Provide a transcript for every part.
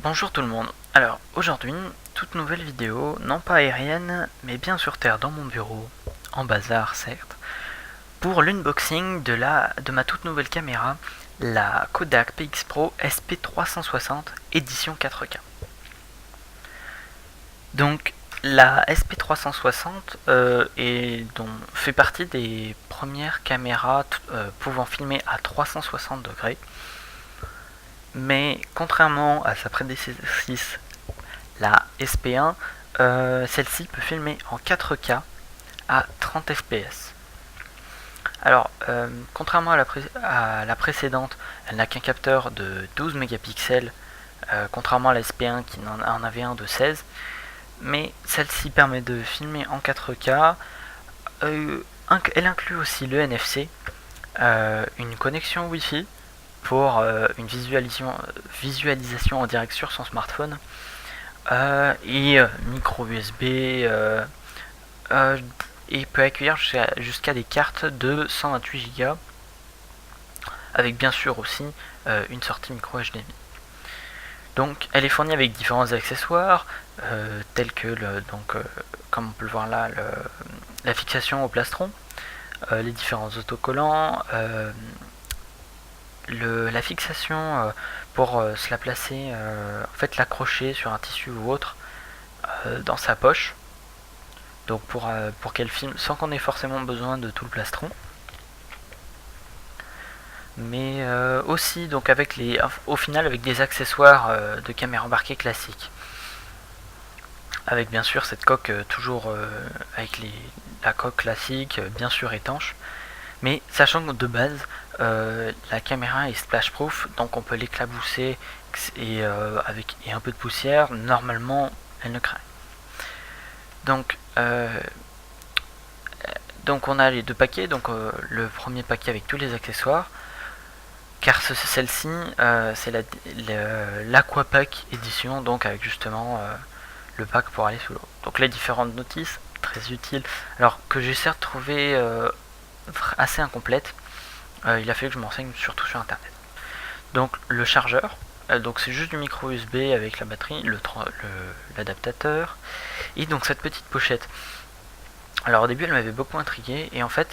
Bonjour tout le monde. Alors aujourd'hui, toute nouvelle vidéo, non pas aérienne, mais bien sur terre dans mon bureau, en bazar certes, pour l'unboxing de ma toute nouvelle caméra, la Kodak PX Pro SP360 édition 4K. Donc la SP360 fait partie des premières caméras pouvant filmer à 360 degrés. Mais contrairement à sa prédécessrice, la SP1, celle-ci peut filmer en 4K à 30 fps. Alors, contrairement à la précédente, elle n'a qu'un capteur de 12 mégapixels, contrairement à la SP1 qui en avait un de 16. Mais celle-ci permet de filmer en 4K. Elle inclut aussi le NFC, une connexion Wi-Fi pour une visualisation en direct sur son smartphone, et micro USB, et peut accueillir jusqu'à des cartes de 128 Go avec bien sûr aussi une sortie micro HDMI. Donc elle est fournie avec différents accessoires tels que comme on peut le voir là, la fixation au plastron, les différents autocollants, la fixation pour se la placer, en fait l'accrocher sur un tissu ou autre dans sa poche, donc pour qu'elle filme sans qu'on ait forcément besoin de tout le plastron. Mais aussi donc au final avec des accessoires de caméra embarquée classique, avec bien sûr cette coque toujours avec la coque classique, bien sûr étanche, mais sachant que de base la caméra est splash proof, donc on peut l'éclabousser et avec un peu de poussière, normalement elle ne craint. Donc on a les deux paquets, donc le premier paquet avec tous les accessoires, car celle-ci c'est l'Aquapack édition, donc avec justement le pack pour aller sous l'eau. Donc les différentes notices, très utiles, alors que j'ai certes trouvé assez incomplète, il a fallu que je m'enseigne surtout sur internet. Donc le chargeur, donc c'est juste du micro USB avec la batterie, l'adaptateur, et donc cette petite pochette. Alors au début elle m'avait beaucoup intrigué, et en fait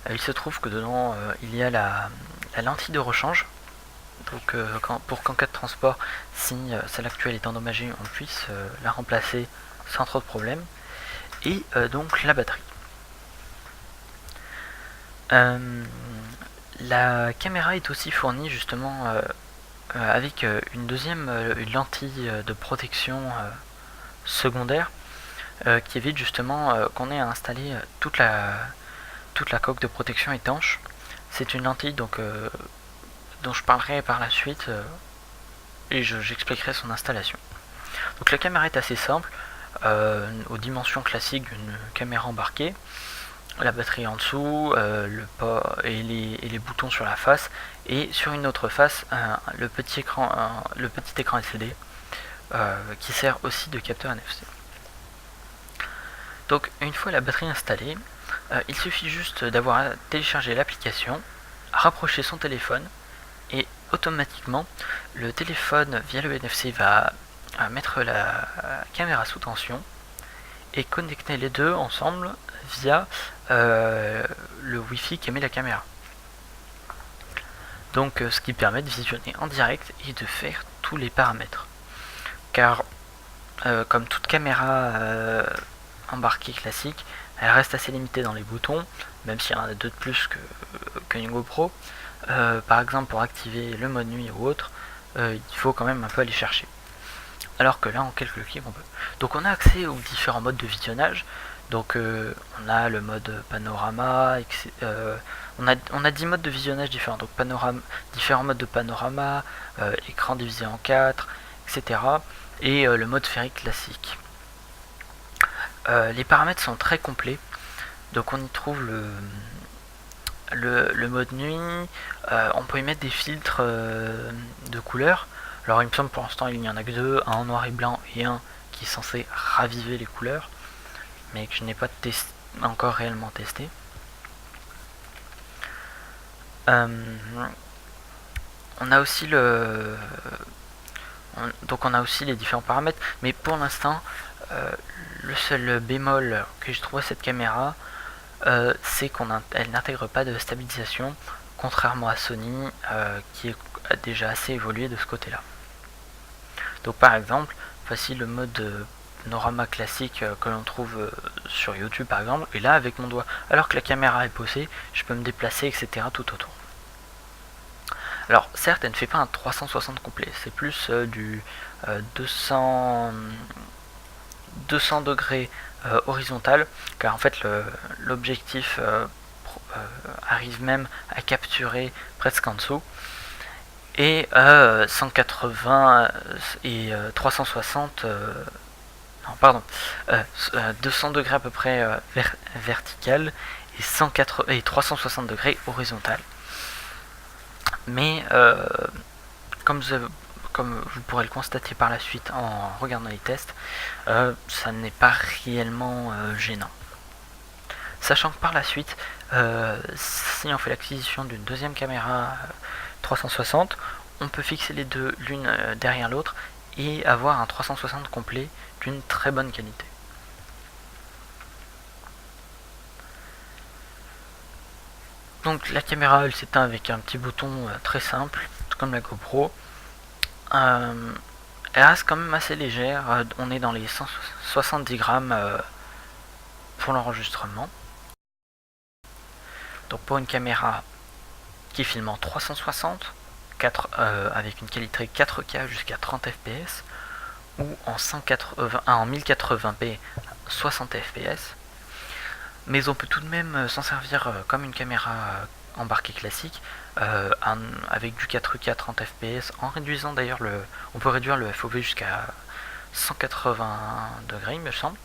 il se trouve que dedans il y a la lentille de rechange, donc pour qu'en cas de transport, si celle actuelle est endommagée, on puisse la remplacer sans trop de problème, et donc la batterie. La caméra est aussi fournie justement avec une lentille de protection secondaire, qui évite justement qu'on ait à installer toute la coque de protection étanche. C'est une lentille dont je parlerai par la suite, et j'expliquerai son installation. Donc la caméra est assez simple, aux dimensions classiques d'une caméra embarquée. La batterie en dessous, et les boutons sur la face, et sur une autre face le petit écran LCD qui sert aussi de capteur NFC. Donc une fois la batterie installée, il suffit juste d'avoir à télécharger l'application, rapprocher son téléphone, et automatiquement le téléphone via le NFC va mettre la caméra sous tension et connecter les deux ensemble via le Wi-Fi qu'émet la caméra. Donc ce qui permet de visionner en direct et de faire tous les paramètres. Car comme toute caméra embarquée classique, elle reste assez limitée dans les boutons, même s'il y en a deux de plus qu'une GoPro. Par exemple pour activer le mode nuit ou autre, il faut quand même un peu aller chercher. Alors que là en quelques clics on peut. Donc on a accès aux différents modes de visionnage. Donc on a le mode panorama, on a 10 modes de visionnage différents. Donc différents modes de panorama, écran divisé en 4, etc. Et le mode sphérique classique. Les paramètres sont très complets. Donc on y trouve le mode nuit, on peut y mettre des filtres de couleurs. Alors il me semble pour l'instant il n'y en a que deux, un en noir et blanc et un qui est censé raviver les couleurs, mais que je n'ai pas encore réellement testé. On a aussi donc on a aussi les différents paramètres, mais pour l'instant, le seul bémol que je trouve à cette caméra, c'est qu'elle n'intègre pas de stabilisation, contrairement à Sony qui est déjà assez évolué de ce côté-là. Donc par exemple, voici le mode panorama classique que l'on trouve sur YouTube par exemple, et là avec mon doigt, alors que la caméra est posée, je peux me déplacer, etc. tout autour. Alors certes, elle ne fait pas un 360 complet, c'est plus du 200 degrés horizontal, car en fait l'objectif arrive même à capturer presque en dessous, et 180 et 360 non pardon 200 degrés à peu près vertical et 180 et 360 degrés horizontal. Mais comme vous pourrez le constater par la suite en regardant les tests, ça n'est pas réellement gênant. Sachant que par la suite, si on fait l'acquisition d'une deuxième caméra 360, on peut fixer les deux l'une derrière l'autre et avoir un 360 complet d'une très bonne qualité. Donc la caméra elle s'éteint avec un petit bouton très simple, tout comme la GoPro. Elle reste quand même assez légère, on est dans les 170 grammes pour l'enregistrement. Donc pour une caméra qui filme en 360, avec une qualité 4K jusqu'à 30 fps, ou en 1080p 60 fps, mais on peut tout de même s'en servir comme une caméra embarquée classique, avec du 4K 30 fps, en réduisant d'ailleurs on peut réduire le FOV jusqu'à 180 degrés il me semble.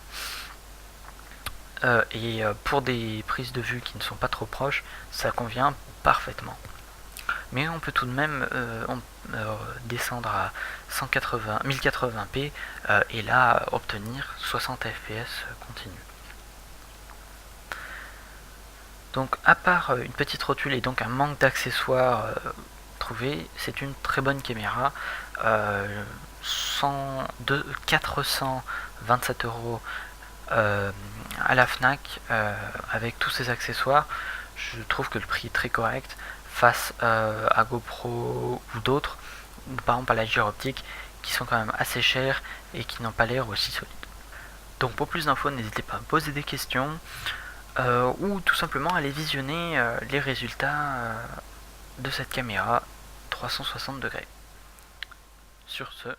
Et pour des prises de vue qui ne sont pas trop proches, ça convient parfaitement. Mais on peut tout de même descendre à 1080p et là obtenir 60 fps continu. Donc à part une petite rotule et donc un manque d'accessoires trouvés, c'est une très bonne caméra. 427 € à la Fnac avec tous ces accessoires. Je trouve que le prix est très correct face à GoPro ou d'autres, par exemple à la gyroptique, qui sont quand même assez chers et qui n'ont pas l'air aussi solides. Donc pour plus d'infos, n'hésitez pas à me poser des questions ou tout simplement aller visionner les résultats de cette caméra 360 degrés. Sur ce,